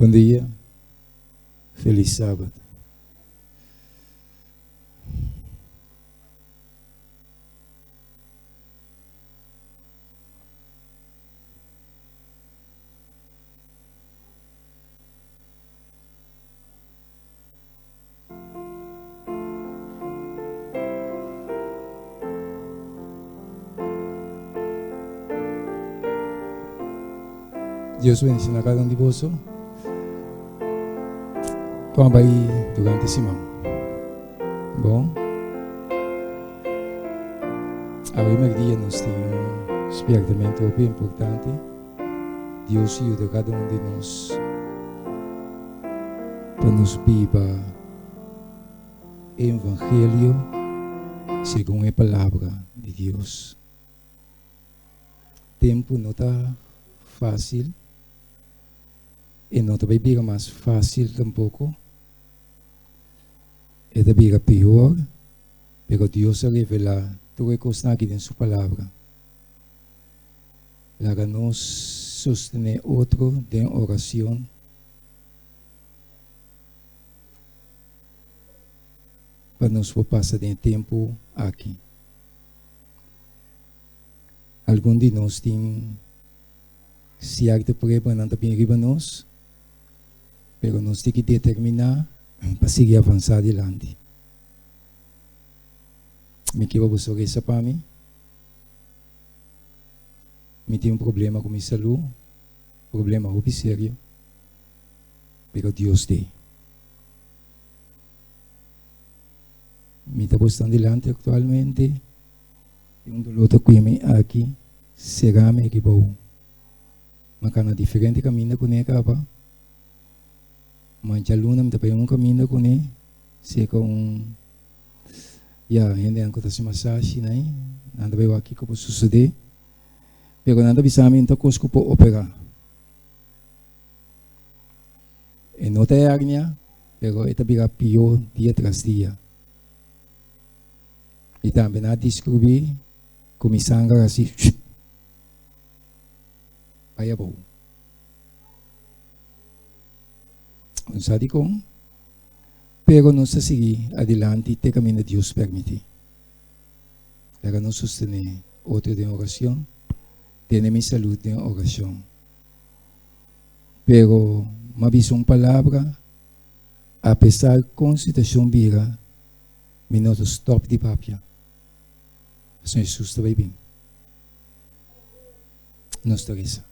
Bom dia. Feliz sábado. Deus bendiga a cada um de vocês. Como vai durante a semana? Bom? A primeira dia nós temos um despertamento bem importante. Deus ajuda cada um de nós para nos viver o Evangelho segundo a palavra de Deus. Tempo não está fácil. E não vai ser mais fácil tampouco. E também pior, porque Deus revela tudo o que está aqui em sua palavra. Para nos sostener outro em oração. Para nos passar de tempo aqui. Algum de nós tem certa prova não também arriba nós. Pero nós temos que determinar para seguir avançar adiante. Me quero você rezar para mim. Me tenho problema com minha saúde, problema muito sério. Pero Deus tem. Me está postando adiante atualmente. E dolor está aqui. Será-me que vou. Mas cada diferente caminho com ele acaba. Mas a luna me também caminho com ele, se com ainda não está se massagem, né? Nada vai aqui como suceder, pero nada bisa me então coisas para operar. E não tem agnia, pero é também pior dia tras dia. E também nada descobrir como sangue assim, aí é bom. Não sabe como, pero nós a seguir adiante te caminho de Deus permite. Para nos sostener outro de oração, ter minha saúde de oração. Pero uma visão palavra, apesar com situação vira, minutos stop de papia. Senhor Jesus está bem. Nós torreza.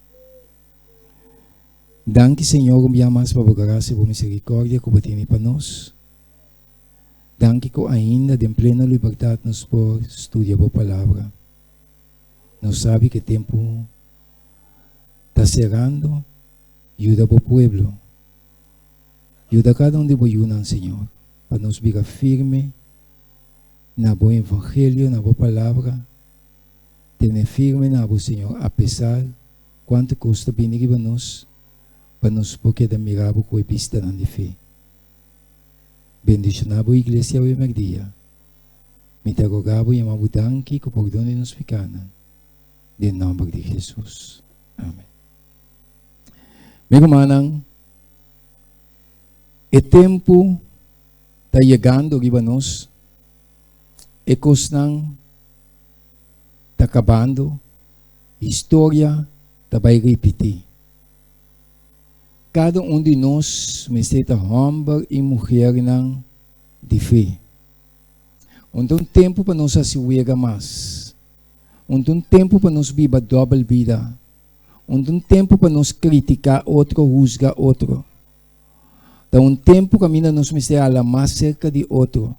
Danke, Senhor, me amas para a graça e a misericórdia que você tem para nós. Danke que ainda, de plena liberdade, nos por estudar a palavra. Nós sabemos que o tempo está chegando. Ajuda o povo. Ajuda cada um de nós, Senhor, para nos virar firme na boa evangelho, na boa palavra. Ter firme na boa, Senhor, apesar quanto custa vir para nós. Para nos poder admirar o que é vista na fé. Bendicionado a igreja hoje em dia. Me te rogavo e amavo danke que por donde nos ficana. Em nome de Jesus. Amém. Meu irmão, o tempo está chegando aqui para nós. E coisas está acabando. A história está vai repetir. Cada um de nós necessita homem e mulher de fé. Um tempo para nós assegurar mais. Um tempo para nós viver double vida. Um tempo para nós criticar outro, juzgar outro. Então, tempo que nós necessitamos mais cerca de outro.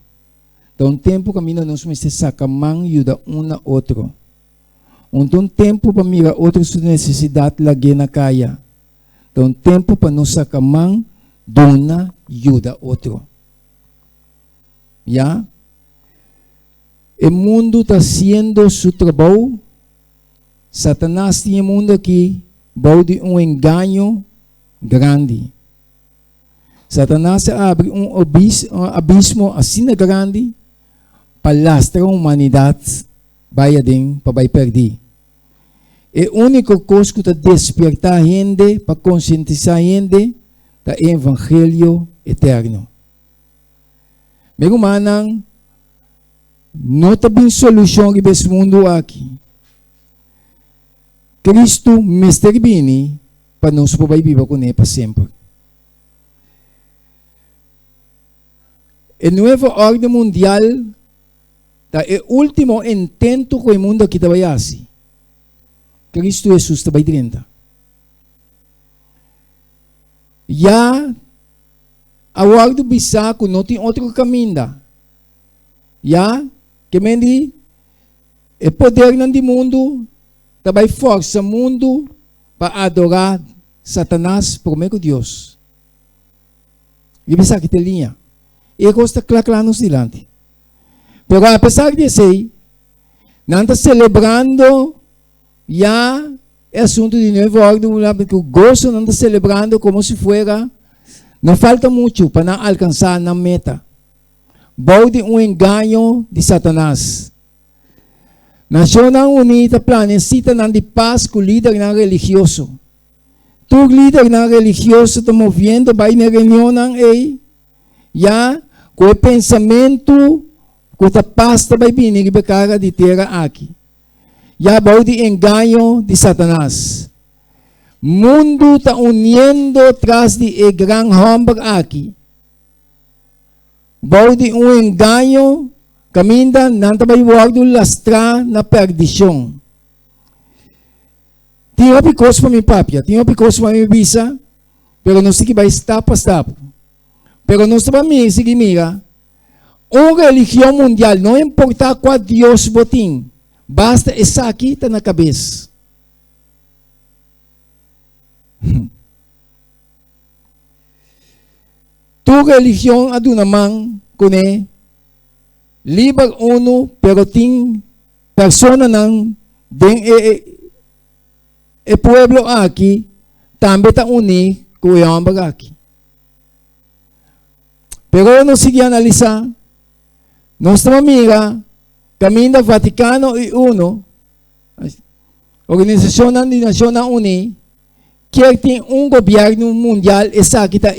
Então, tempo que nós necessitamos sacar mão e ajudar a outro. Tempo para mirar outras necessidades lá na caia. Então, tempo para nós sacar mão, dona e ajudar outro. Já? O mundo está sendo seu trabalho. Satanás tem o mundo aqui, de engano grande. Satanás abre abismo assim grande para lastrar a humanidade, vai perder. É a única coisa que está despertar a gente, para conscientizar a gente, da evangelho eterno. Meu manang, não tem solução que esse mundo aqui. Cristo mestre bini para nós poder viver com ele para sempre. A nova ordem mundial é o último intento que o mundo aqui vai fazer. Cristo Jesus está dentro. Já a ordem bisa que não tem outro caminho. Já que mendi o poder do mundo também força o mundo para adorar Satanás por meio de Deus. E bisa que tem linha. E gosta claro nos dilante. Pero apesar de ser, não está celebrando já o assunto de novo ordem, porque o gozo não está celebrando como se fuera. Não falta muito para não alcançar a meta. Baude engano de Satanás. Naciones Unidas necessita de paz com o líder religioso. Tu líder religioso está movendo, vai na reunião aí, já com o pensamento, com a paz vai vir que becara de terra aqui. Já baude engano de Satanás. Mundo está unindo atrás de um grande homem aqui. Baude engano, caminha, não vai guardar lastra na perdição. Tinha picos para minha papia, tinha picos para minha visa, pero não sei que vai estar para estar. Pero não sei para mim, se mira, uma religião mundial, não importa qual Deus botim, basta essa aqui está na cabeça. Tu religião adunamang kune liber uno pero ting persona ng den pueblo aqui também está uni com o aqui. Pero não sigue analisar. Nossa amiga caminho Vaticano e uno Organização das Nações Unidas que tem governo mundial essa aqui está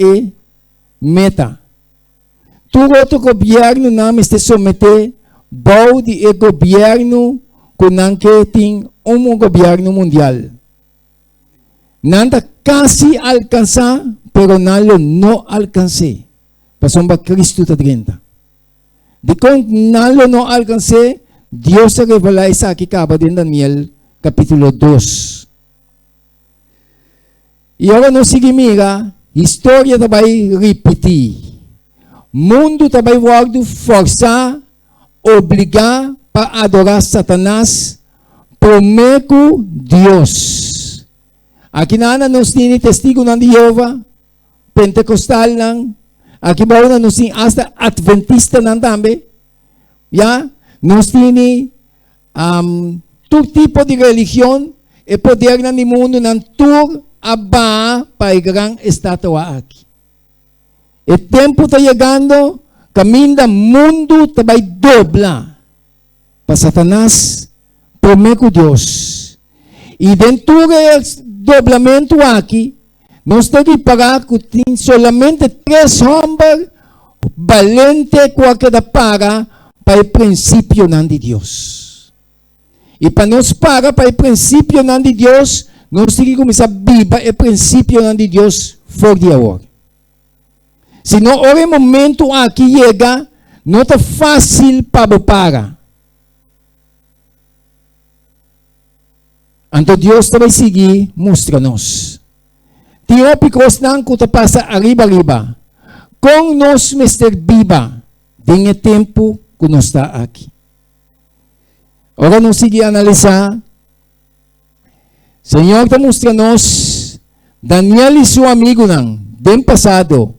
meta. Todo outro governo não está someter ao de governo que tem governo mundial. Nada quase alcançar, pero não alcancei. Pasomba Cristo está dentro. De quando não alcancei, Deus se revela isso aqui acaba em Daniel capítulo 2. E agora não sigue mira, história vai repetir. Mundo também vai forçar, obrigar para adorar Satanás por meio Deus. Aqui na nós temos testigo de Jeová, pentecostal lang, aqui ba nós temos hasta adventista lang também. Ya, nós temos todo tipo de religião e poder no mundo ng tur aba para a grande estatua aqui. O tempo está chegando, caminho do mundo vai doblar para Satanás, por meio de Deus. E dentro do dobramento aqui, nós temos que pagar que tem solamente 3 homens valentes que para o princípio de Deus. E para nós pagar para o princípio de Deus, nós temos que começar a viver o princípio de Deus fora de agora. Se não houver momento aqui chega, não está fácil para pagar. Então Deus vai seguir mostrando-nos. Tinha picos não que passa arriba. Com nós mestre viva, tem tempo que nós está aqui. Agora nós seguimos analisar. Senhor está mostrando-nos Daniel e seu amigo não, do passado,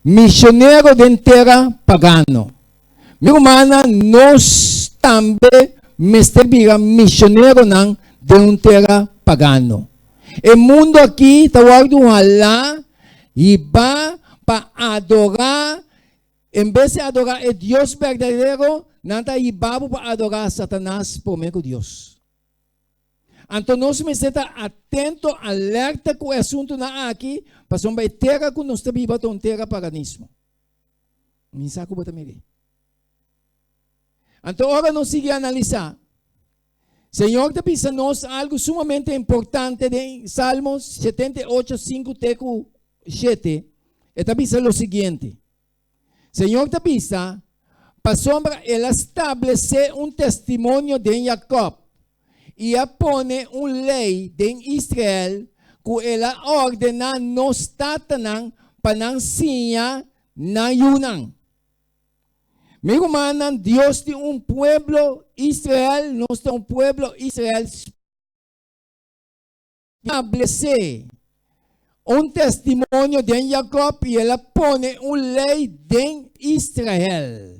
missionário de terra pagano. Meu irmão, nós também mestre viva missionário não de terra pagano. O mundo aqui está lá e vai para adorar, em vez de adorar o Deus verdadeiro, não está para adorar Satanás por meio de Deus. Então, nós me está atento, alerta com o assunto na aqui, para sombar terra que nós estamos vivendo um terra paganismo. Minsaco ba tamiri? Então, agora nós seguimos a analisar. Senhor está pensando algo sumamente importante em Salmos 78, 5, 7. Está pensando o seguinte. Senhor está pensando, para sombra, ele estabelecer um testemunho de Jacob. E pone uma lei de Israel que ela ordena nos tatanang panangsinya na yunang. Meu manan, Deus tem um pueblo Israel, nós temos um pueblo Israel estabelecer um testemunho de Jacob e ela pone uma lei de Israel.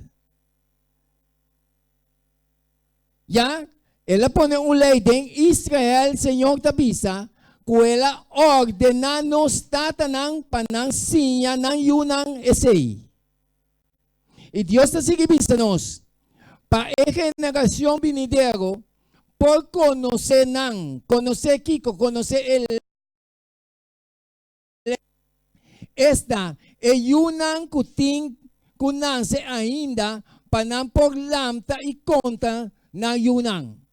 Já? Ela pone uma lei de Israel, Senhor tabisa, que ela ordena nos tatanang panangsinya ng yunang esay. E Deus está seguindo nos para a generação venidero por conhecer Kiko, conhecer ele. Esta é yunang kuting kunanse ainda panang por lamta e conta na yunang.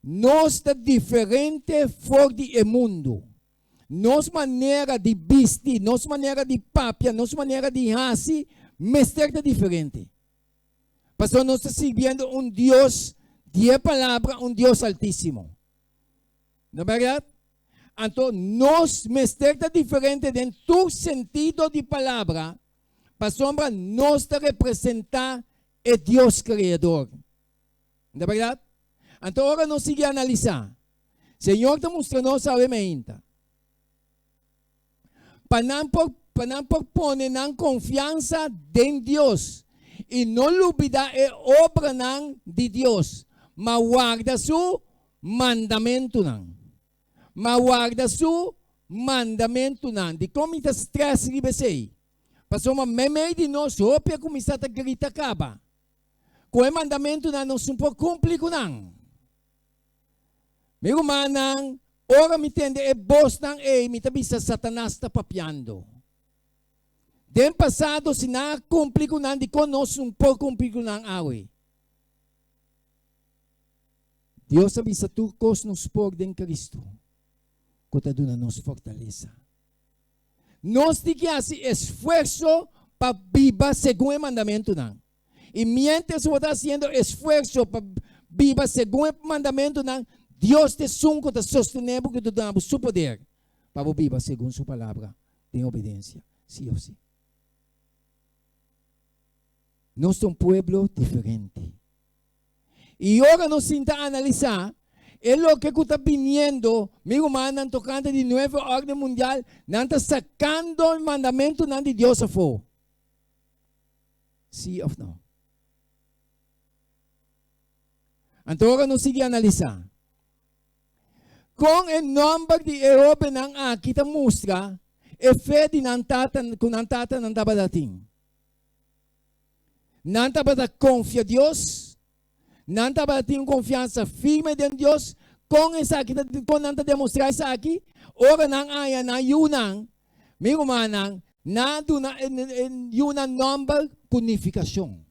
Nós está diferente fora do mundo. Nossa maneira de vestir, nossa maneira de papia, nossa maneira de raci, mestre é diferente. Pastor, nós estamos seguindo um Deus de palavra, um Deus altíssimo. Não é verdade? Então, nós mestre é diferente em todo sentido de palavra. Pastor, nós está representar o Deus Criador. Não é verdade? Então, agora nós seguimos a analisar. Senhor está mostrando sabemente. Para pôr na confiança em Deus e não olvidar a obra de Deus, mas guarda seu mandamento. Mas guarda seu mandamento. De como está stress ribesei. Pastor, mas meio de nós, opia como está a grita acaba. Com o mandamento não é um pouco complicado. Meu manang, ora me tende e boss nang me tabi sa Satanas ta papiando. Den passado sina kumplico nan di konos um pouco kumplico nan awe. Deus sabi sa tukos nos por den Cristo. Kota duna nos fortaleza. Nos di que assim esforço para viva segundo o mandamento nan. E mientras você está haciendo esforço para viva segundo o mandamento nan, Deus te sunco te sostener porque te damos su poder para viver segundo sua palavra em obediência, sim ou sim. Nós somos um povo diferente. E agora nós temos que analisar o que está vindo, meu irmão, tocando de nova ordem mundial, não está sacando o mandamento de Deus a fora. Sim ou não? Então agora nós temos que analisar. Com o nome de Europa kita mostra e fé de nantata não estava dating. Não estava confia Deus, não estava dating confiança firme em Deus. Com essa aqui, com não demonstrar essa aqui, ora não aya na yunang, meu manang, na yunang number unificação.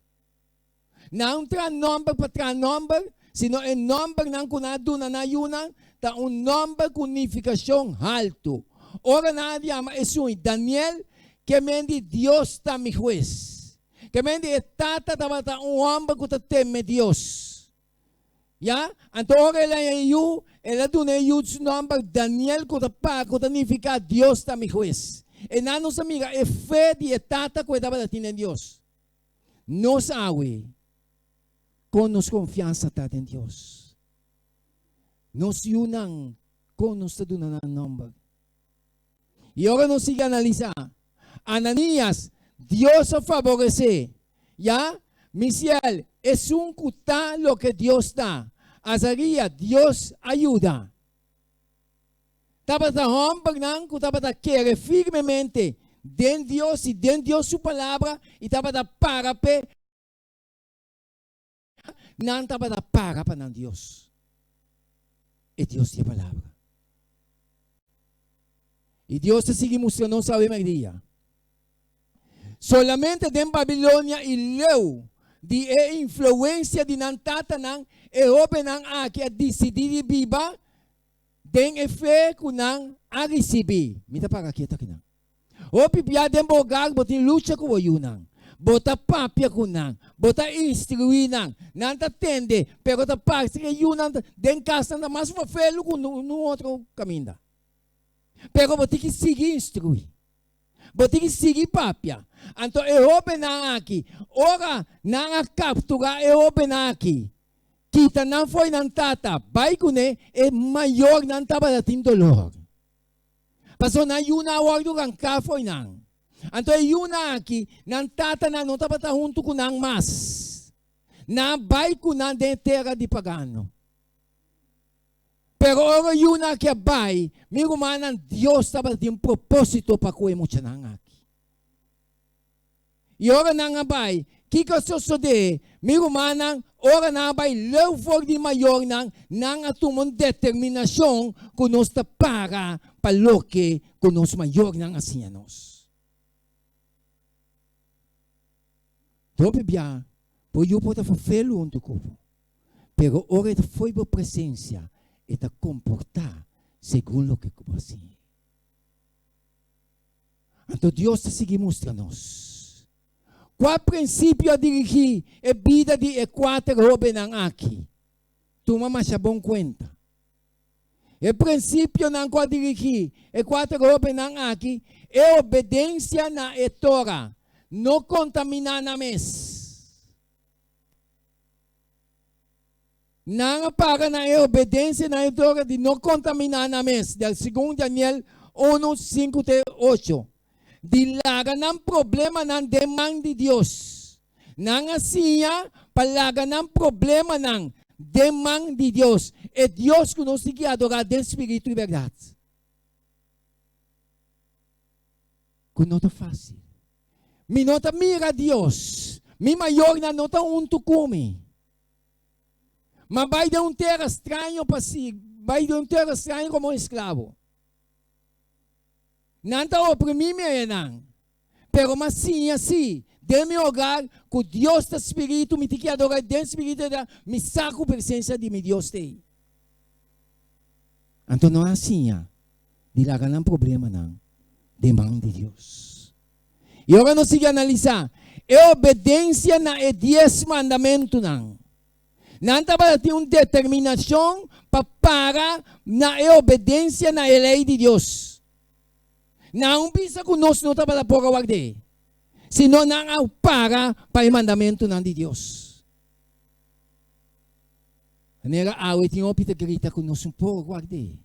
Não tra number para tra number, sino o number ng kunado na yunang ta un number unificação alto. Ora nadie ama eso Daniel que mendi Dios ta mi juez. Que mendi tata ta un hombre que ta teme Dios. Ya? Anto ora ela dune yu number Daniel que ta pa que ta unifica Dios ta mi juez. E na nossa amiga e fé de tata que ta ba tin Dios. Nos awe con nos confiança ta en Dios. Nos yunang kung nos tadunan ng number. E agora nos siga analisar. Ananias, Dios a favorece. Ya, Misiel, es un cuta lo que Dios da. Azaria, Dios ayuda. Tapos hombre nang tapos quiere firmemente den Dios y den Dios su palabra y tapos para pe nanta para pa ng Diyos. E Diyos di palabra. E Diyos sa sige mostrando sabi Maria. Solamente den Babilonia ileu di influência di nantata ng Erope ng aki at decididi biba den efe kunang arisibi. Mita para kita kinang. O pipia den bogag botin lucha ko yunang. Bota papia kunang, bota instruir nang, nanta tende, pero ta pag sige yunang den casa na mas mafelo com no outro caminho. Pero bota que seguir instruir. Bota que seguir papia. Anto Erope na aqui, ora na captura Erope na aqui. Kita não foi nan tata, vai kune é maior nan taba dating dolor. Paso na yuna wagdo kang ka foi nang. Anto yuna aqui, nan tata na não taba ta junto com nang mas. Na vai kunan de terra de pagano. Pero ora yuna que vai, migo manan Dios taba dating propósito pa ko emo nang aqui. E ora nang abay, kika sosode, migo manang, ora na abay, leu for di maior nang atumon determinação kunos ta para paloke kunos maior nang asianos. Dobe bia, po yu po ta fafelo unto kupo. Pero ora ta foi bo presença e ta comportar segundo lo que como assim. Então Deus ta sigue mostra-nos. Qual princípio a dirigir a vida de quatro homens aqui? Toma mais a bom conta. O princípio não qual dirigir a quatro homens aqui é obediência na Torá. Não contaminar na mes. Não para na obediência na Torá de não contaminar na mes. Del 2 Daniel 1, 5, 8. Dilaga ng problema ng demang de Diyos. Nang asiya, palaga ng problema ng demang de Diyos. E Diyos kuno sige adorar del Espiritu e verdade. Kuno ta fácil. Mi nota mira Diyos. Mi maior na nota unto come. Mas vai de terra estranho para si. Vai de terra estranho como escravo. Nanta oprimir-me enang. Pero mas sim, assim, de meu hogar, que Deus da Espírito, me tique adorar, de Espírito, me saco a presença de meu Deus tem. Então não é assim, dilaga ng problema não, demanda de Deus. E agora nós seguimos analisar, é obediência na 10 mandamentos não. Nanta para ter uma determinação para na obediência na lei de Deus. Não pisa conosco não está para pôr a guarde. Senão não para o mandamento de Deus. Nera awe tinha opita grita conosco pôr a guarde.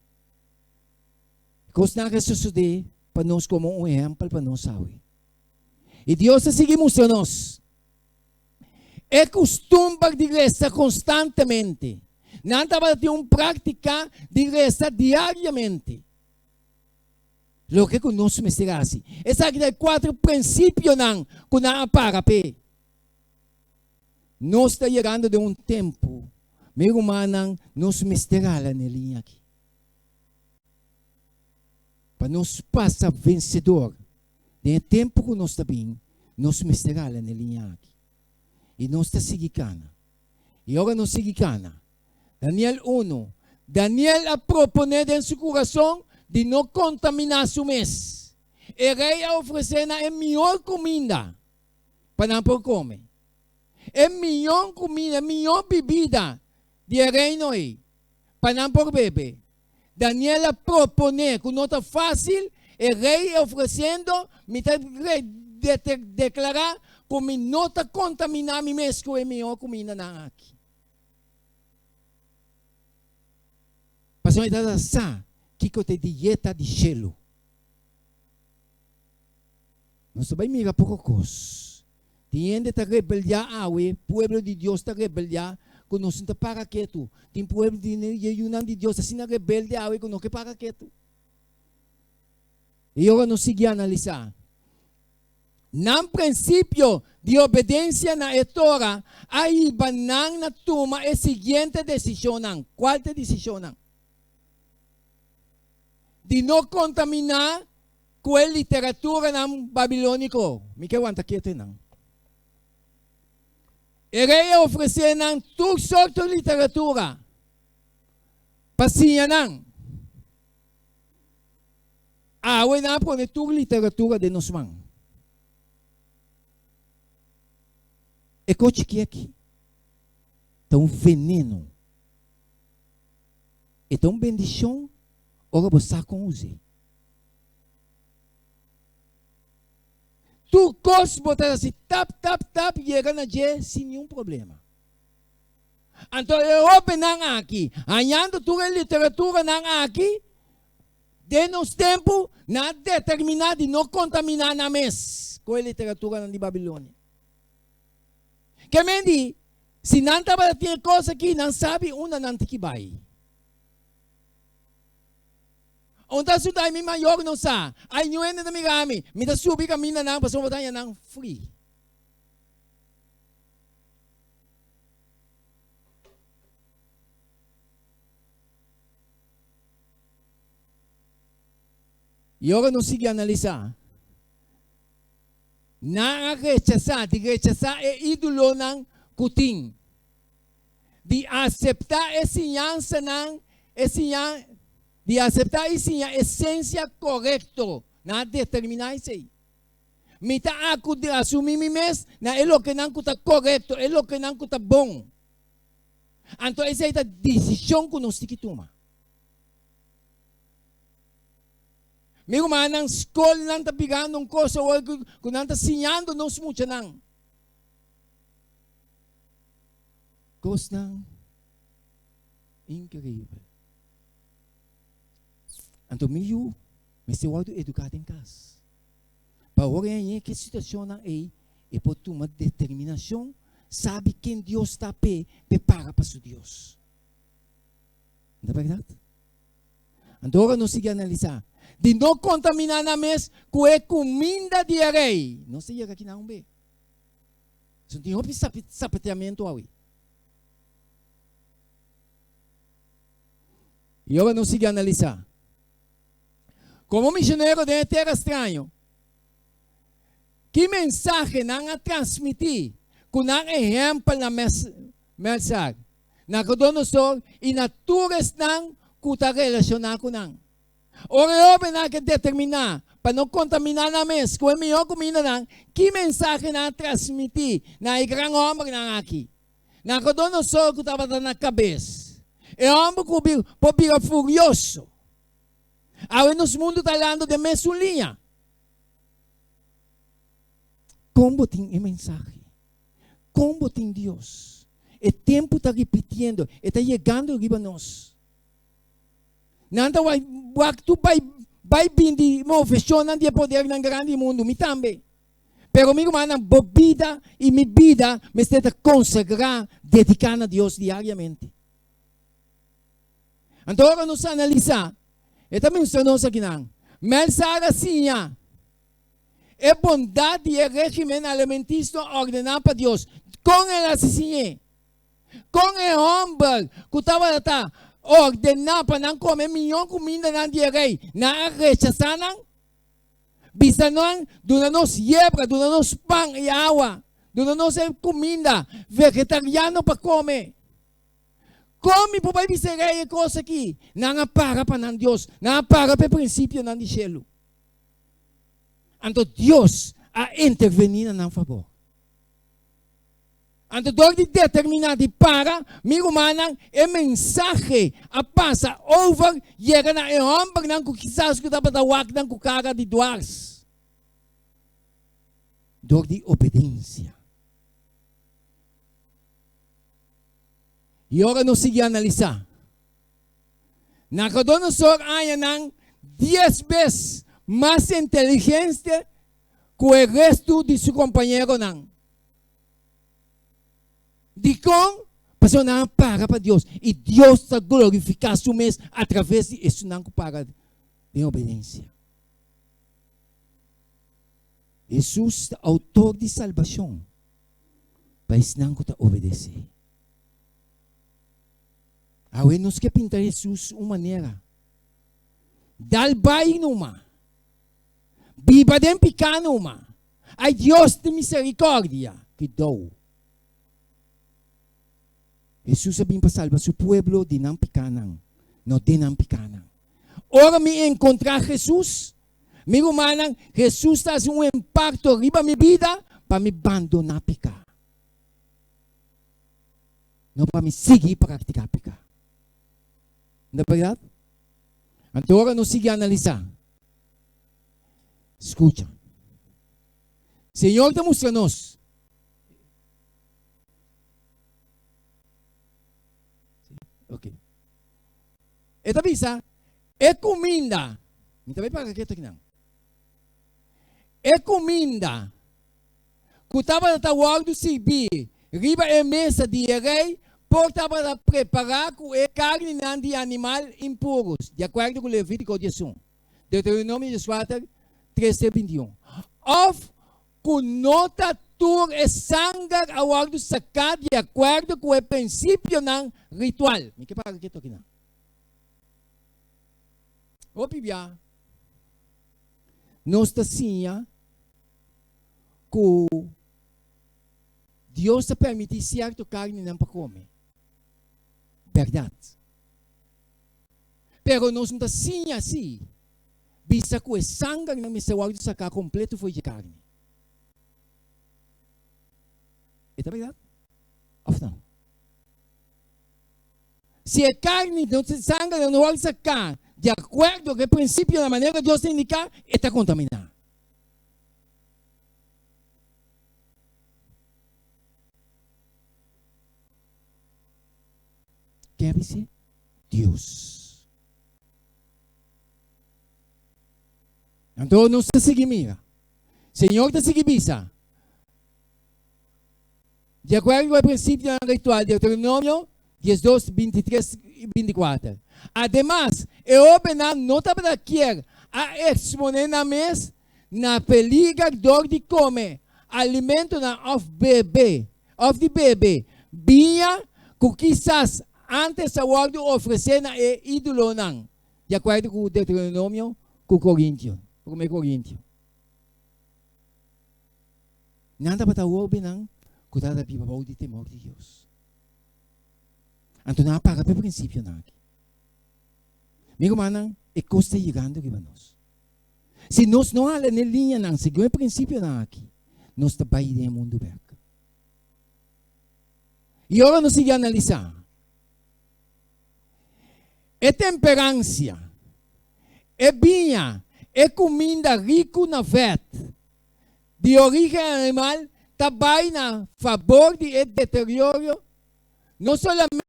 Kos na suceder para nós como um exemplo para nós awe. E Deus seguimos a nós. É costume de rezar constantemente. Não para ter uma prática de rezar diariamente. Lo que conosco me será assim. Essa aqui é 4 princípios que não para pe. Nós está chegando de um tempo, meu irmão, nós me estará na linha aqui. Para nós passar vencedor, de tempo que nós está bem, nós me estará na linha aqui. E nós está seguindo. E agora nós seguindo. Daniel 1. Daniel a proponer em seu coração de não contaminar seu mês. E rei a oferecer a melhor comida para não por comer. É melhor comida, melhor bebida de reino aí para não por beber. Daniel a proponer com nota fácil, e rei oferecendo, me declarar como nota contaminar mi mês com a melhor comida na aqui. Pastor, está sa que te dieta de gelo. Não se vai mirar pouco coisa. Tem gente que rebeldia awe, pueblo de Deus está rebeldia, que não se para quieto. Tem pueblo de Yunnan de Deus assim rebelde awe, que não que para quieto. E agora nós seguimos a analisar. Num princípio de obediência na Torá, aí banang na toma a seguinte decisão. Qual é a decisão? De não contaminar com a literatura babilônica. Me que aguenta quieto não. Ele oferecer toda sorte de literatura. Pasinha não. Awe na pone toda literatura de nos mãos. E coche que aqui. Então veneno. Então bendição. Ora você com use. Tu cos botar assim, tap, e chega na G sem nenhum problema. Então eu open nang aqui. Anhando tu a literatura nang aqui. De nos tempo, na determinar de não contaminar na mes com a literatura de Babilônia. Que me diz, se não estava tendo coisa aqui, não sabe, uma não tem que vai. Onde se dá me maior não sabe, aí não é nada me gami, me dá subir caminho não, passou botar não free. E agora não siga analisar. Não rechazar é ídolo ng kuting. De aceitar essa ensinança de aceitar essa essência correta, não determinar isso aí. Me tá aku de assumir me mes na elo que não está correto, elo que não está bom. Então essa é a decisão que nós temos que tomar. Meu manang escola não está pegando um coisa que não está ensinando nos muito não. Coisa não incrível. Então me se eu educar em casa. Para olhar que situação não é e por tomar determinação, sabe quem Deus está prepara para seu Deus. Não é verdade? Então agora nós seguimos analisar. De não contaminar na mesa com a comida de rei. Não sei aqui não bem. Isso tem um sapateamento aí. E agora não siga analisar. Como missionário de terra estranho, que mensagem não a transmitir com um exemplo na mensagem? Na Nabucodonosor e na turas não que está relacionado com não. Ora eu na que determinar para não contaminar na mesa com a melhor comida não. Que mensagem não transmitir na grande homem não aqui? Na Nabucodonosor que estava na cabeça. É homem que pode ficar furioso. Agora nos mundo está falando de mesulinha. Como tem a mensagem? Como tem Deus? O tempo está repetindo, está chegando aqui para nós. Nada tu vai vir de uma fechona de poder no grande mundo, me também. Pero amigo, mano, bebida e minha vida me está consagrar, dedicando a Deus diariamente. Então agora nós analisar, e também nós aqui não, mensagem assim, é bondade e regime alimentício ordenado para Deus, com ela assim, com o homem que estava ordenado para não comer melhor comida na diarreia, não rechazar não, bisa não, dona-nos yebra, dona-nos pão e água, dona-nos comida vegetariana para comer. Come por vai dizer a coisa aqui, não para para Deus, não para para o princípio não de céu. Então Deus a intervenir na favor. Então Deus determinar de para, amigo mano, é mensagem a passa over chega na homem não que quizás que dá para dar wak não que cara de duas. Deus de obediência. E agora nós seguimos a analisar. Nabucodonosor há 10 vezes mais inteligente que o resto de seu companheiro. De como? Pessoa não para Deus. E Deus está glorificando seu mês através de isso não para de obediência. Jesus é autor de salvação. Pais nang ko ta obedece. Awe nos que pintar Jesus uma maneira. Dal bai numa. Biba den picano uma. Ai Dios de misericórdia que dou. Jesus sabim para salvar seu pueblo de não picanang. No de não picanang. Ora me encontrar Jesus. Me humanang Jesus está um impacto riba minha vida para me abandonar picar. Não para me seguir praticar picar. Não é verdade? Então agora não siga analisar. Escuta. Senhor, mostra-nos. Ok. Esta bisa é comida. Me também para que aqui não. É comida. Kutaba na tawag do servir. Riba é mesa de rei. Portava para preparar com a carne de animal impuros. De acordo com o Levítico 11. Deuteronômio 14, 13-21. Of kunota tur e sangar awag do sakat de acordo com o princípio ng ritual. Me que para que aqui não. O Bíblia. Nos tasinha que Deus te permite certo carne não para comer. Verdade. Pero nós não tasinha assim. Bisa que o sangue não me saiu de sacar completo foi de carne. É verdade? Ou não? Se a carne não se sangue não vai sacar de acordo com o princípio da maneira que Deus indica, está contaminado. Quer dizer? Deus. Então, não se segue mira. Senhor, te segue bisa. De acordo com o princípio ritual de Deuteronômio 12, 23 e 24. Además, eu não está para querer a exponer na mesa na peligador de comer alimento na of de bebê. Binha que quizás antes a ordem oferecer na ídolo não. De acordo com o Deuteronômio com Coríntios. 1 Coríntios. Nada para o ordem não. Cuidado para o de temor de Deus. Então não apaga para o princípio não. Meu irmão, é custa chegando aqui para nós. Se nós não olhamos na linha não, segundo o princípio não aqui, nós estamos no mundo berca. E agora nós seguimos analisar. É temperância, é vinha, é comida rica na fé, de origem animal, também na favor de deterioro, não somente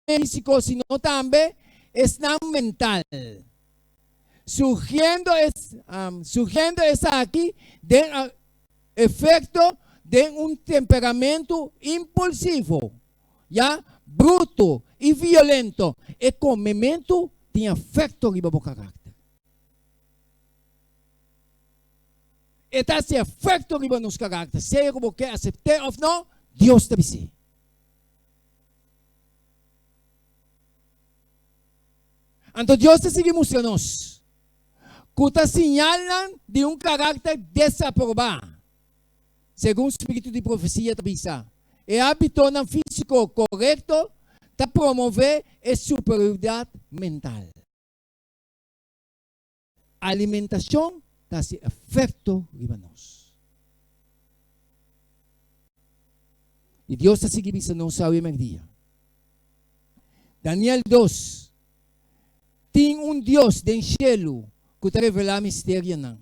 físico, sino também está mental. Surgiendo essa aqui de efeito de temperamento impulsivo, já bruto e violento. E comimento tem efeito sobre o caráter. E esse efeito sobre nos caráter, seja como que aceitar ou não, Deus te avisa. Então Deus te sigue mostrando-nos que está señalan de caráter desaprovado. Segundo o espírito de profecia, é hábito físico correto para promover a superioridade mental. A alimentação dá esse efeito em nós. E Deus está seguindo não sabe o dia. Daniel 2. Tem Deus do cielo que te revela mistério não.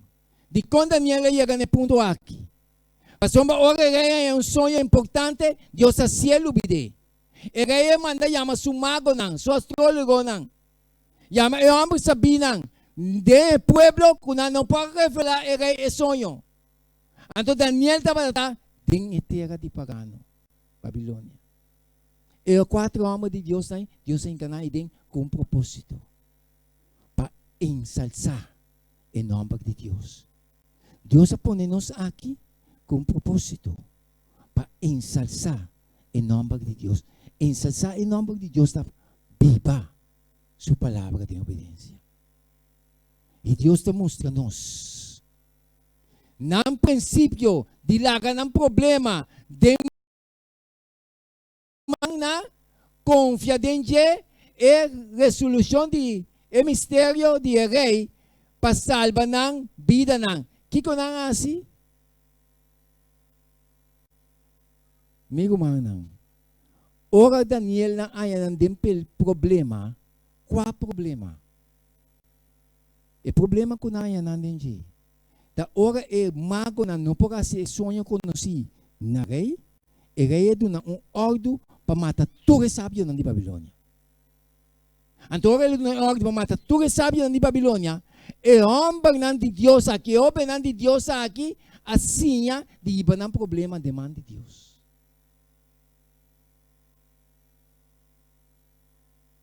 De quando Daniel chega no ponto aqui. Passou uma hora é sonho importante, Deus a cielo bide. Ele manda chama su mago não, su astrólogo não. Chama o homem sabi não. De pueblo que não pode revelar ele sonho. Então Daniel estava em terra de pagano, Babilônia. E os 4 homens de Deus, Deus enganou ele com propósito. Ensalzar o nome de Deus. Deus põe-nos aqui com propósito para ensalzar el nombre de Dios. Ensalzar el nombre de Dios está viva su palabra de obediencia. Y Dios te muestra-nos. No princípio, dilaga ng problema, de na confia denje e resolução de mistério de rei para salvar ng vida ng. Kiko na assim? Migo manang. Ora Daniel na ayan ng problema. Qual problema? E problema ko na ayan ng denje. Da ora e mago na não pode ser sonho conheci na rei. E rei é ordem para matar todos os sábios de Babilônia. Então ele dá ordem para matar todos os sábios de Babilônia. E homem de Deus aqui, homem de Deus aqui, assim de ir para problema de mão de Deus.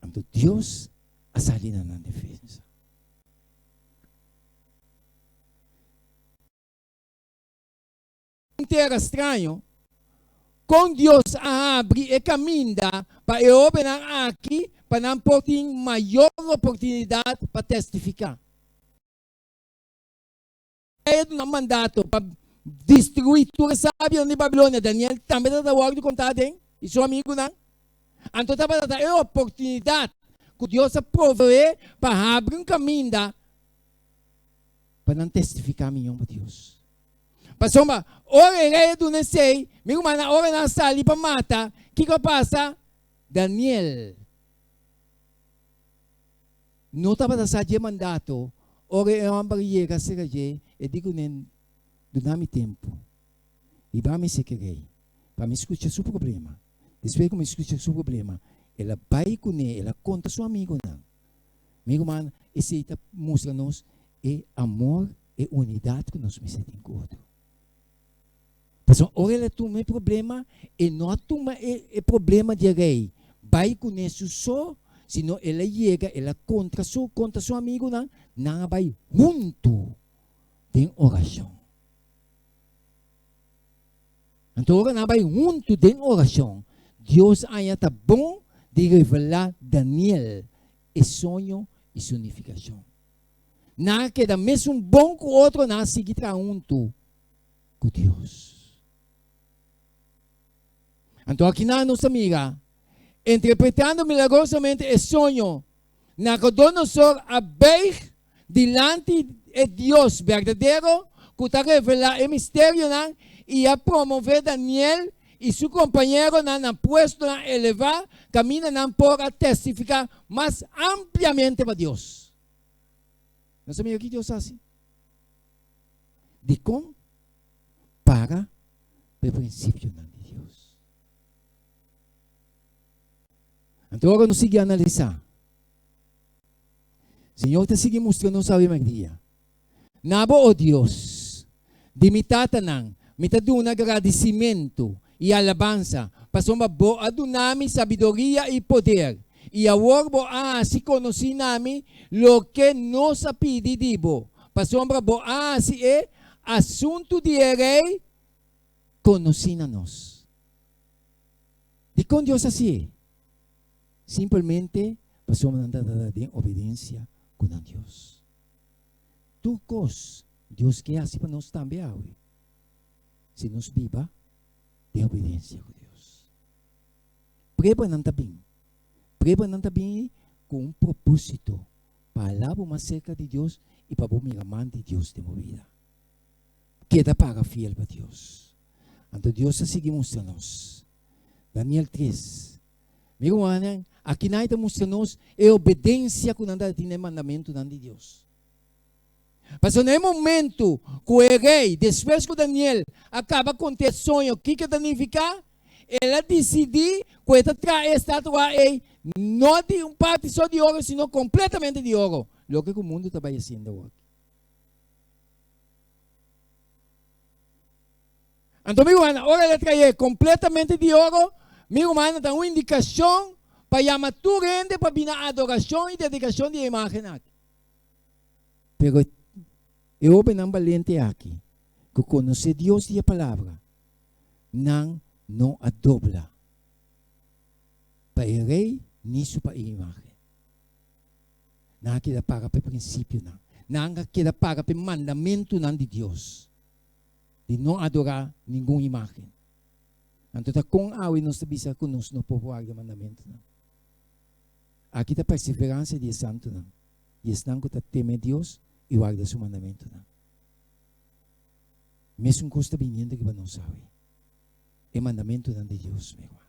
Então Deus a salir na defesa. Terra estranho. Com Deus abre e caminha para eu operar aqui para não ter maior oportunidade para testificar. É um mandato para destruir tudo, sabe, de Babilônia. Daniel também está ordem contado, hein? E seu amigo, não? Então, é uma oportunidade que Deus provê para abrir um caminho para não testificar melhor para Deus. Pasoma, ora rei do não sei, meu irmão, ora na sala para matar, que passa? Daniel. Não estava a fazer mandato, ora é uma barriga, e digo nem, dá-me tempo, e vai-me se querer, para me escutar seu problema. Depois que me escuta seu problema, ela vai com ele, ela conta seu amigo, não. Meu irmão, esse mostra-nos é amor e unidade que nós me sentimos com o outro. Então, ora ela toma o problema e não toma o problema de rei. Vai com isso só, senão ela chega, ela contra seu amigo, não vai junto em oração. Então, ora não vai junto em oração. Deus ainda está bom de revelar Daniel e sonho e significação. Não queda mesmo bom que o outro não seguir junto com Deus. Então aqui na nossa amiga, interpretando milagrosamente o sonho, Nabucodonosor abre diante de Deus verdadeiro, que está revelar o mistério e a promover Daniel e seu companheiro na puesto na elevar, camina por a testificar mais ampliamente para Deus. Nossa amiga, o que Deus faz? De como? Para o princípio de Deus. Então agora nós seguimos a analisar. O Senhor está seguindo mostrando nos sabedoria. Nabo o Deus, de mitad un agradecimento e alabanza, pasoma bo adunami sabedoria e poder. E agora bo se conheci nami lo que nos pedi dibo. Pasoma bo se é assunto de rei conheci na nós. De com Deus assim é. Simplesmente pasamos a andar em obediência com Deus. Tu cos, Deus quer assim para nós também. Se nos viva de obediência com Deus. Preparando também. Preparando também com propósito para falar mais cerca de Deus e para o mão de Deus de movida. Queda para fiel para Deus. Então Deus a seguir mostrando-nos. Daniel 3. Meu irmão, aqui nós estamos mostrando é obediência com o mandamento de Deus. Mas no momento que o rei, depois que Daniel acaba com o sonho, o que significa? Ela decidiu que esta estátua é não de parte só de ouro, sino completamente de ouro. O que o mundo está fazendo hoje. Então, meu irmão, agora ela traz completamente de ouro. Meu irmão, dá uma indicação para chamar tu rende para vir a adoração e dedicação de imagem. Pero eu não valente aqui, que conhecer Deus e a palavra, nang no adobla. Pairei nisso pa imagen. Nakakita para pa prinsipyo na. Nakakita para pa mandamento ng di Diyos. Di no adorar ningún imagen. Anto ta kung awi nos sabisa kunos no popuar de mandamento na. Aqui ta perseverança de santo na. Yes nang ko ta teme Dios e guarda su mandamento na. Mesmo custa viniendo que não sabe. É mandamento ng di Diyos, meu irmão.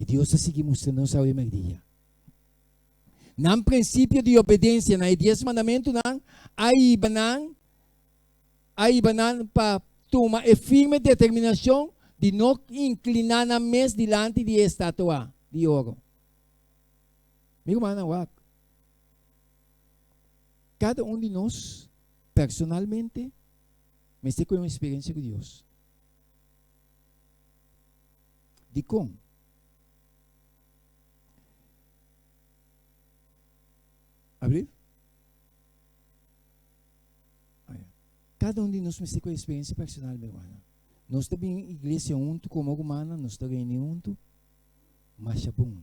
E Deus está seguindo mostrando sa dia. Nang prinsipyo de obediência na 10 mandamento nang ay ibanan pa tuma e firme determinação de não inclinar na mes delante de estatua de ouro. Meu irmão, cada de nós personalmente me tem uma experiência com Deus. De como? Abrir? Cada de nós tem uma experiência personal, meu irmão. Nós também em igreja junto, como humana, nós também junto, mas é bom.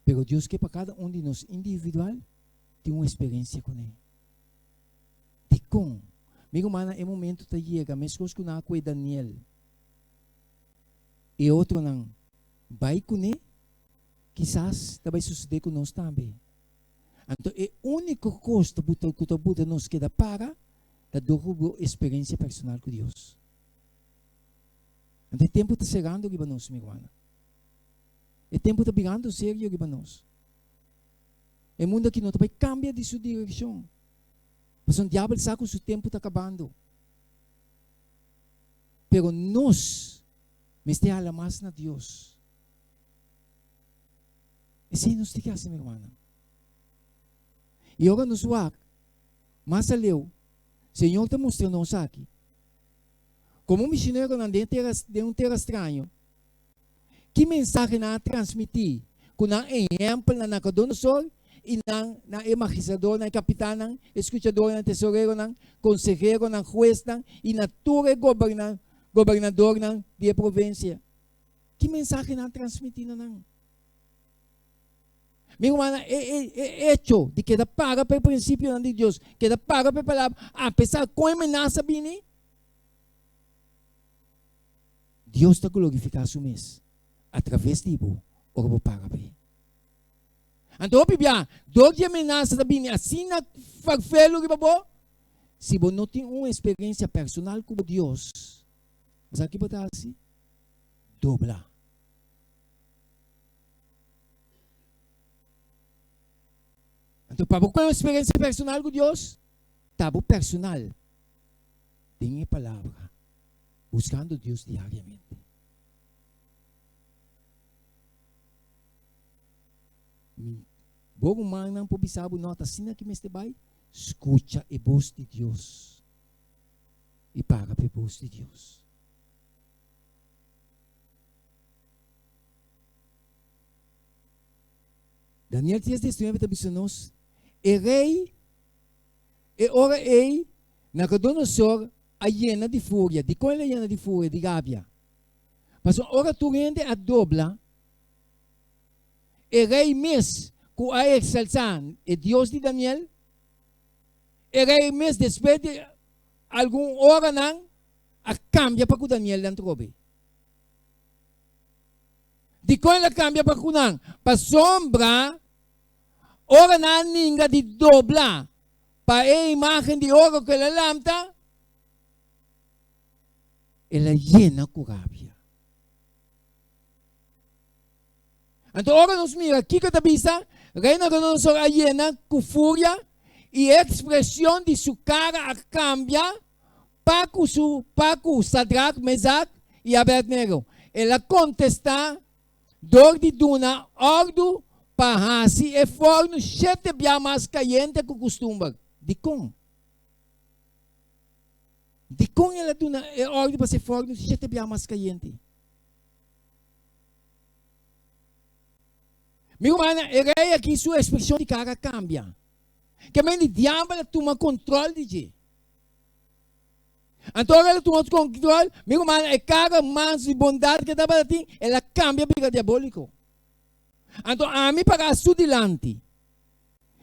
Pero Deus quer para cada de nós individual tem uma experiência com Ele. De como? Meu irmão, é momento que chega, mesmo que não é Daniel. E outro não vai com Ele, quizás vai suceder com nós também. Então, é a única coisa que nos queda para da experiência personal com Deus. Então, o tempo está chegando aqui para nós, meu irmão. O tempo está virando sério aqui para nós. O mundo aqui não vai cambiar de sua direção. Mas o diabo sabe que o seu tempo está acabando. Pero nós, me ala mais na Deus. E se nos diga assim, meu irmão. E agora nos wak, mas aleu, Senhor está mostrando nos aqui. Como um missionário de um terra estranho, que mensagem na transmitir? Com um exemplo na Nabucodonosor e na embaixador, na capitã, na escutador, na tesoureiro, na consejero, na juez, e na torre governador de província. Que mensagem na transmitir? Meu irmão, é hecho de que da paga pelo princípio de Deus, que da paga pela palavra, apesar com ameaça bem, Deus está glorificando o mês através de ibo, ou vou pagar bem. Então, Bíblia, dois de ameaça da bem, assim na farfelo que babo, se você não tem uma experiência personal com Deus, mas aqui botar assim, dobla. Então, para ter uma experiência personal com Deus, tabo personal. Tem a palavra. Buscando Deus diariamente. Bom man não pobisabo nota sina que me estebai, escuta a voz de Deus. E paga a voz de Deus. Daniel 10:19 está e rei, e ora ei, Nabucodonosor, a llena de fúria. De qual é a llena de fúria? De gávea. Mas ora tu rende a dobla, e rei mes, que a exaltar, e Deus de Daniel, e rei mes, depois de algum hora não, a cambia para que Daniel não trobe. De qual ela cambia para que não? Para sombra, ora na ninga de dobla para a imagem de ouro que ela lamta, ela llena com rabia. Então, ora nos mira, aqui que está vista, reina que não só llena com fúria e a expressão de sua cara cambia para o Sadrach, Mesach e Abednego. Ela contesta, dor de duna, ordo, Pahasi e forno 7 bia mais caliente que costuma. De com? De com ela duna é ordem para ser forno 7 bia mais caliente. Meu irmão, é aqui sua expressão de cara cambia. Que a mãe de diabo toma controle de ti. Então, ela tomou controle, meu irmão, é cada manso de bondade que estava assim, ela cambia para diabólico. Então, a mim para estudante,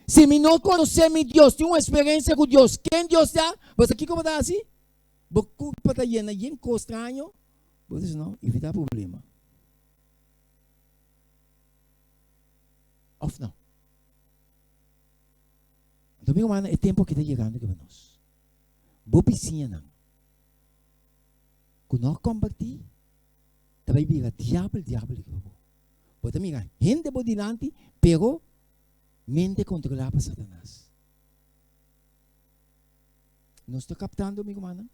se me não conhecer meu Deus, tem uma experiência com Deus, quem Deus é, você aqui como está assim? Você está llena de coisa estranho, você não, evitar problema. Off não. Então, meu irmão, é tempo que está chegando para nós. Boa piscina não. Quando nós convertir, também vira diabo que eu vou. Pode mirar, gente por delante, pero mente controlada por Satanás. Não estou captando, meu irmão?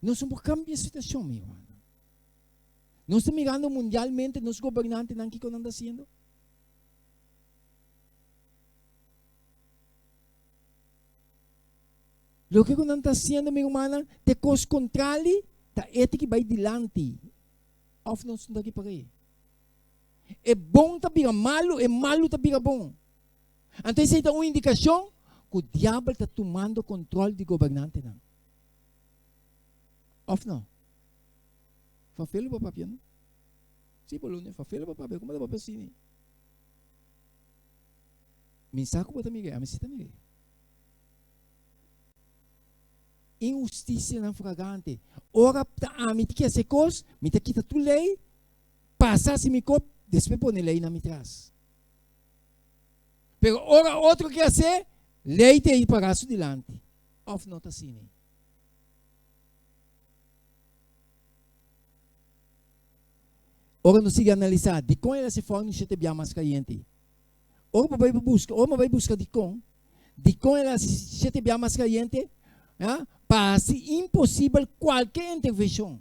Nós somos cambiar a situação, meu irmão. Nós estamos mirando mundialmente, nos governantes, não que estão fazendo. O que não está fazendo, meu irmão, te cos contrário, tá ética vai delante. Of não está aqui para aí. É bom tá vira malo, é malo tá vira bom. Então isso é uma indicação que o diabo está tomando controle do governante não. Of não. Fafelo para papel não? Sim, Polônia, fafelo para papel, como é para assim? Mensaco para mim, a mensagem também. Injustiça não fragante. Ora para a mim que essa coisa, me tá quita tu lei, passa se me cop, depois põe lei na me traz. Pero ora outro que fazer, lei te ir para isso delante. Of não tá assim. Ora não siga analisar, de como ela se forma se te bia mais caliente. Ora vai buscar de como ela se te bia mais caliente. Parece impossível qualquer intervenção.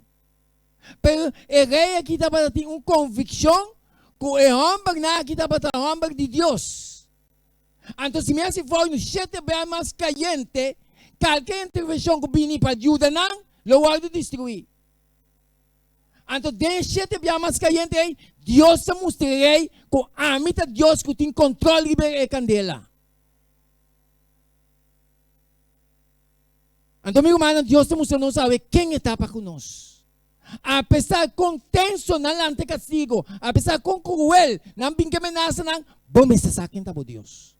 Mas o rei aqui estava tendo uma convicção que o homem aqui estava tendo homem de Deus. Então, se me hace for no sete bem mais caliente, qualquer intervenção que vem para ajudar, não, lo vai destruir. Então, dentro sete bem mais caliente, Deus se mostrará que a mim Deus que tem controle da candela. Então, meu irmão, Deus não sabe quem está para conosco. Apesar com tenso na lante castigo, apesar com cruel, não bem que ameaça, não, vamos estar quem está por Deus.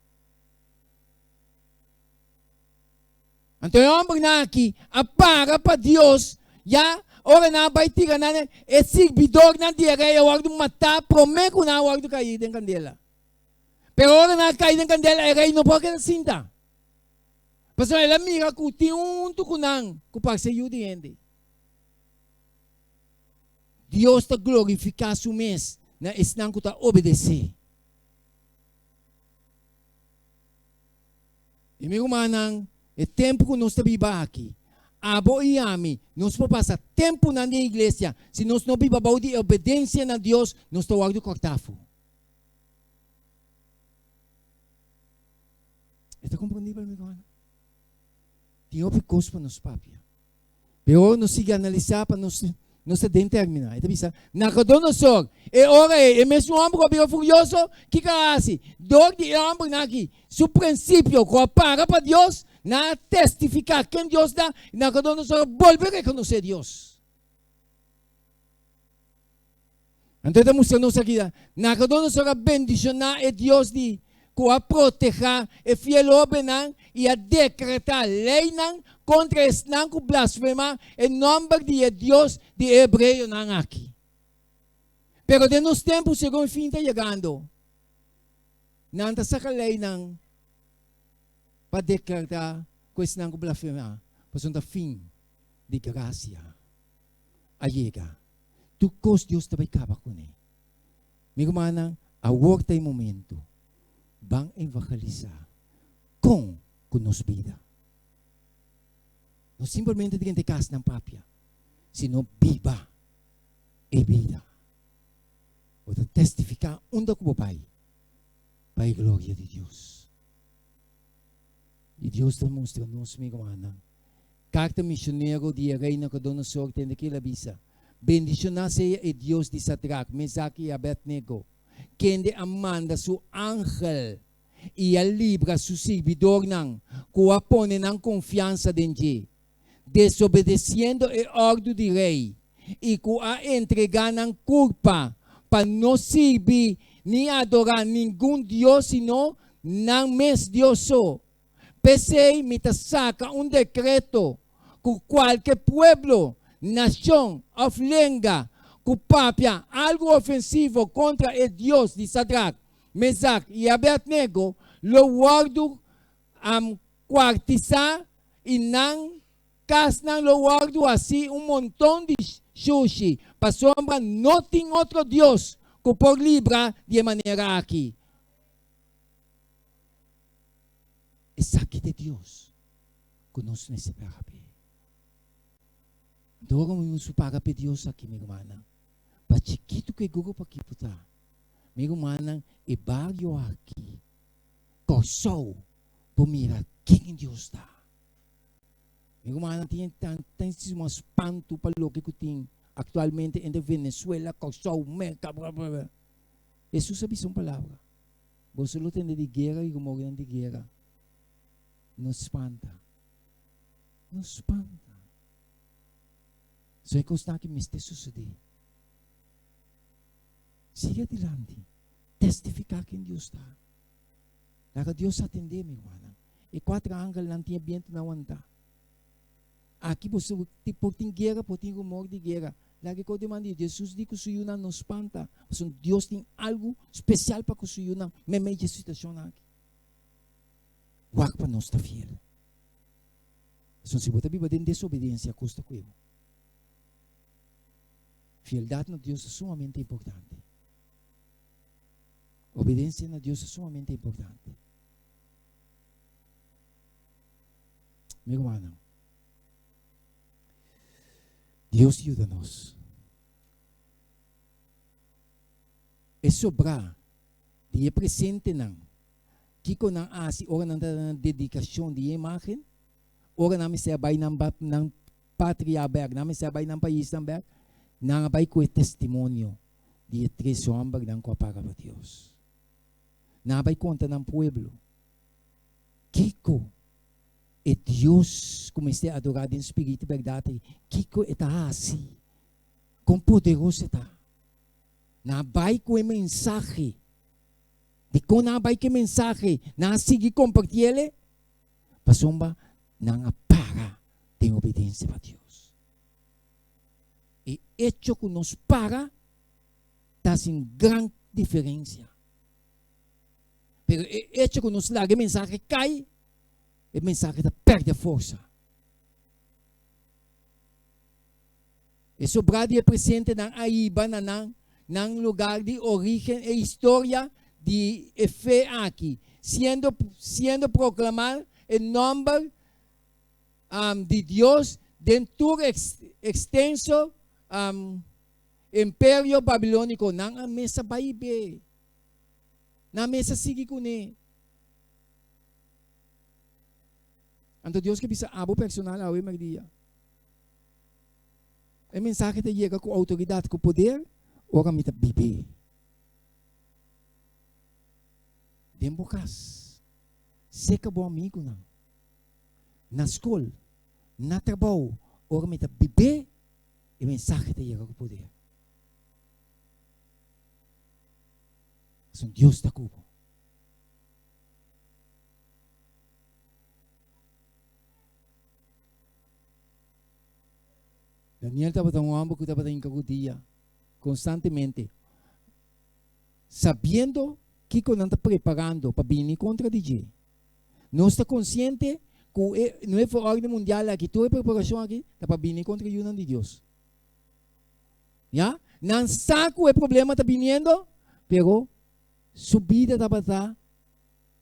Então, o homem aqui, apaga para Deus, já, ora não vai tirar, é servidor na direita, o de matar, promete que não vai cair em candela. Pero ora não cair em candela, o rei não pode quedar cinta. Mas ela mira que tem tucunang que para ser judiente. Deus está glorificar seu mês na esnang que está obedecer. E meu irmão, é tempo que nós estamos aqui. Abo e ami, nós vamos passar tempo na igreja. Se nós não vivamos de obediência a Deus, nós estamos a cortar. Está compreendível, meu irmão? Tem outras coisas para nos papia. Pero nós siga analisar para nós determinar. Então, Nabucodonosor, é mesmo homem que é furioso, que assim, dor de homem aqui, seu princípio, que para Deus, na testificar quem Deus dá, Nabucodonosor volve a reconhecer Deus. Então, estamos mostrando aqui, Nabucodonosor bendicionar é Deus de que a proteger e fiel obenan e a decretar lei contra esse não que blasfema em nome de Deus de hebreu não aqui. Pero de nos tempos segundo o fim está chegando. Não está saca lei não para decretar que esse não que blasfema para o fim de graça a chega. Tu cos Deus também acaba com ele. Meu irmão, a work tem momento. Vão evangelizar com nossa vida. Não simplesmente de casa na própria, sino viva e vida. Ou testificar onde o Pai para a glória de Deus. E Deus está mostrando-nos, meu irmão, carta missionário de reina que dona sorte naquela visa. Bendicionar seja o Deus de Sadraque, Mesaque e Abednego. Quem de amanda seu ángel e a libra su servidor não, que pone não confiança em Ele, desobedecendo a ordem do rei, e que a entregar não culpa para não servir nem adorar nenhum Deus, senão não mesmo Deus só. Pensei, me saca decreto que qualquer pueblo, nação ou língua que papia algo ofensivo contra o Deus de Sadrach, Mesach e Abednego, lo guardo quartizar e não casam lo guardo assim montão de sushi, para sombra não tem outro Deus que por livrar de maneira aqui. É aqui de Deus que nós necessitamos. Então, vamos para Deus aqui, minha irmã. Para chiquito que gugu para aqui puta. Minha irmã, e barrio aqui. Coçou para mirar quem Deus está. Minha irmã, tem um espanto para o que tem atualmente em Venezuela, coçou, meca, blá, blá, blá. Jesus sabe uma palavra. Você não tem de guerra e morrer de guerra. Nos espanta. Nos espanta. So é constante que me está sucedendo. Siga adelante. Testificar quem Deus está. Para Deus atender, minha irmã. E 4 ângulos não tinha viento na onda. Aqui você tem guerra, tem rumor de guerra. Lagi ko demandi, Jesus di ko suyo na nos espanta. Mas Deus tem algo especial para ko suyo na may situação aqui. Huwag pa nós estar fiel. So, se você vive em desobediência, custa com ele. Fieldade no Deus é sumamente importante. Obediência no Deus é sumamente importante. Meu irmão, Deus ajuda-nos. É sobrar de presente não. Kiko nang asi, ora nang dedikasyon di imagine, ora namin sabay ng patria berg, namin sabay ng país ng berg, nangabay ko testimonyo di tres hombres ng para Dios. Nabay conta ng pueblo. Kiko, e Dios comecei a adorar em espírito e verdade. Kiko está assim, com poderoso está. Nabay ko mensagem. Di ko nabay ke mensahe na sige compartilhe, pasomba nang para tem obediência para Deus. E hecho que nos para está sem grande diferença. Pero e hecho que nos larga mensahe cai, e mensahe da perde a força. E sobrado é presente nang aiba na nang lugar de origem e história de fé aqui, sendo proclamar em nome de Deus dentro do extenso império babilônico. Nang mesa baibe, na mesa sige kuni. Anto Deus que bisa abo personal awe magdia. O mensaje te chega com autoridade, com poder, ou kami ta bibi. Dembukas, seca bom amigo não. Na escola, na trabalho, ora me tá bebê e mensagem te chega com poder. São Deus da cubo. Daniel estava tão ambo que estava em cagudia constantemente, sabendo que não está preparando para vir contra DJ. Não está consciente que não é a ordem mundial aqui, toda a preparação aqui está para vir contra a união de Deus. Já? Não sabe que o problema está vindo, pero sua vida está para estar,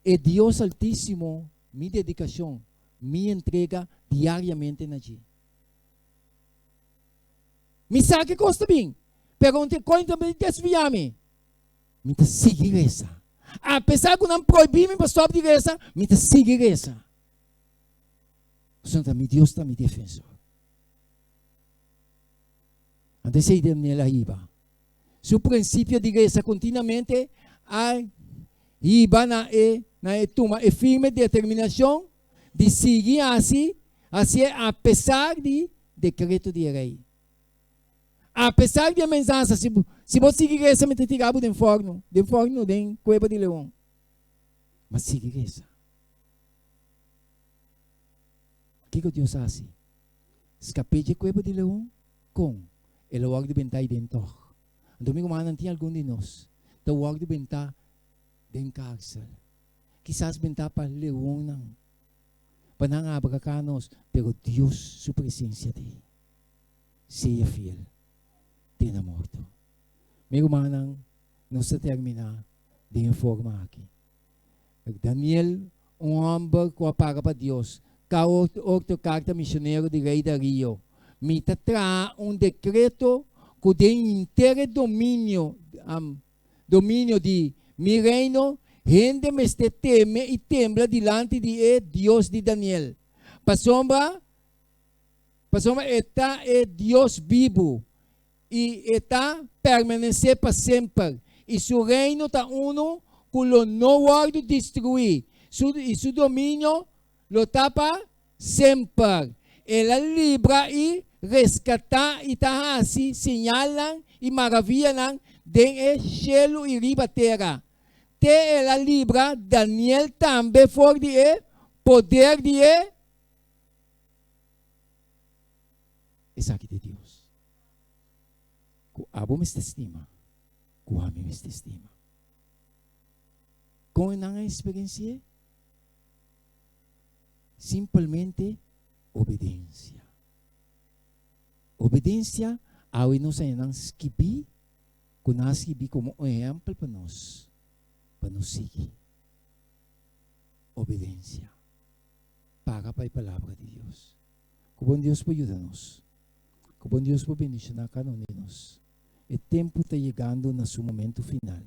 é Deus Altíssimo, minha dedicação, minha entrega diariamente na G. Me sabe que custa bem, pero não tem coisa para desviar-me. Me te seguir essa. Apesar que não proibir-me para stop de essa, me te seguir essa. Então, meu Deus está me defensor. Antes de me la iba. Su princípio de essa continuamente, iba na toma firme determinação de seguir assim a pesar de decreto de rei. A pesar de ameaça, se você seguir essa, me tirava de forno, de cueva de leão. Mas seguir essa. O que Deus faz? Escapei de cueva de leão com ele logo de bentar dentro. Domingo manhã tinha algum de nós. Então logo de bentar dentro cárcel. Quizás bentar para leão não. Para não abrir nós, pero Deus sua presença de. Seja fiel. Tenha morto. Meu manang, nós terminar de informar aqui. Daniel, homem que apaga para Deus. Cá outra carta missionário de rei Dario. Me tra decreto que tem inteiro domínio de mi reino, gente me teme e tembla diante de Deus de Daniel. Pasombra está Deus vivo. E está permanecer para sempre. E seu reino está uno que não pode destruir. E seu domínio lo está para sempre. Ela libra e resgata e está assim, señalan e maravilham den cielo e riba terra. Te ela libra Daniel também for de poder de essa aqui de Deus. Ku abo mis estima, ku ami mis estima. Com a experiência, simplesmente obediência. Obediência ao nós ainda skibi, ku nós skibi como exemplo para nos seguir. Obediência. Para a palavra de Deus. Que bom Deus pode ajudar-nos. Que bom Deus pode bendicionar cada um de nós. O tempo está chegando no seu momento final.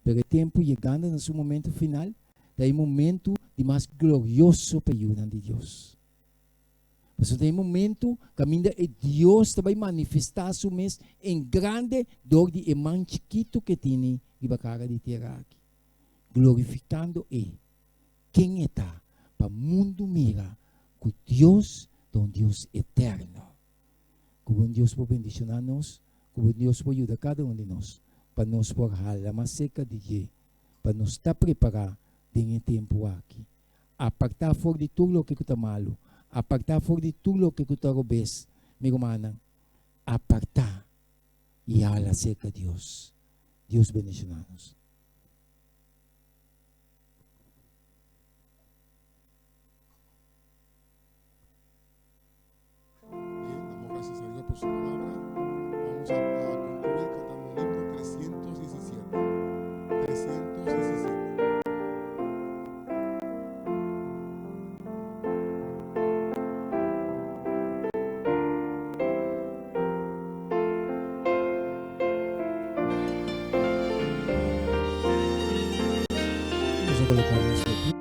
Pero o tempo chegando no seu momento final, é o momento de mais glorioso para a ajuda de Deus. Mas é o momento que Deus vai manifestar seu mês em grande dor de irmão chiquito que tem de cara de terra aqui. Glorificando quem está para o mundo mira com Deus, um Deus eterno. Que bom Deus pode bendicionar-nos. Que Deus pode ajudar cada um de nós para nos pôr a mais seca de dia, para nos estar preparados em tempo aqui. Apartar fora de tudo o que está malo, apartar fora de tudo o que está obes, meu irmão, apartar e a seca Deus. Deus bendicionar-nos. Damos gracias a Dios por su palabra. Vamos a concluir cantando el himno 317. 317. Vamos a colocarnos de pie.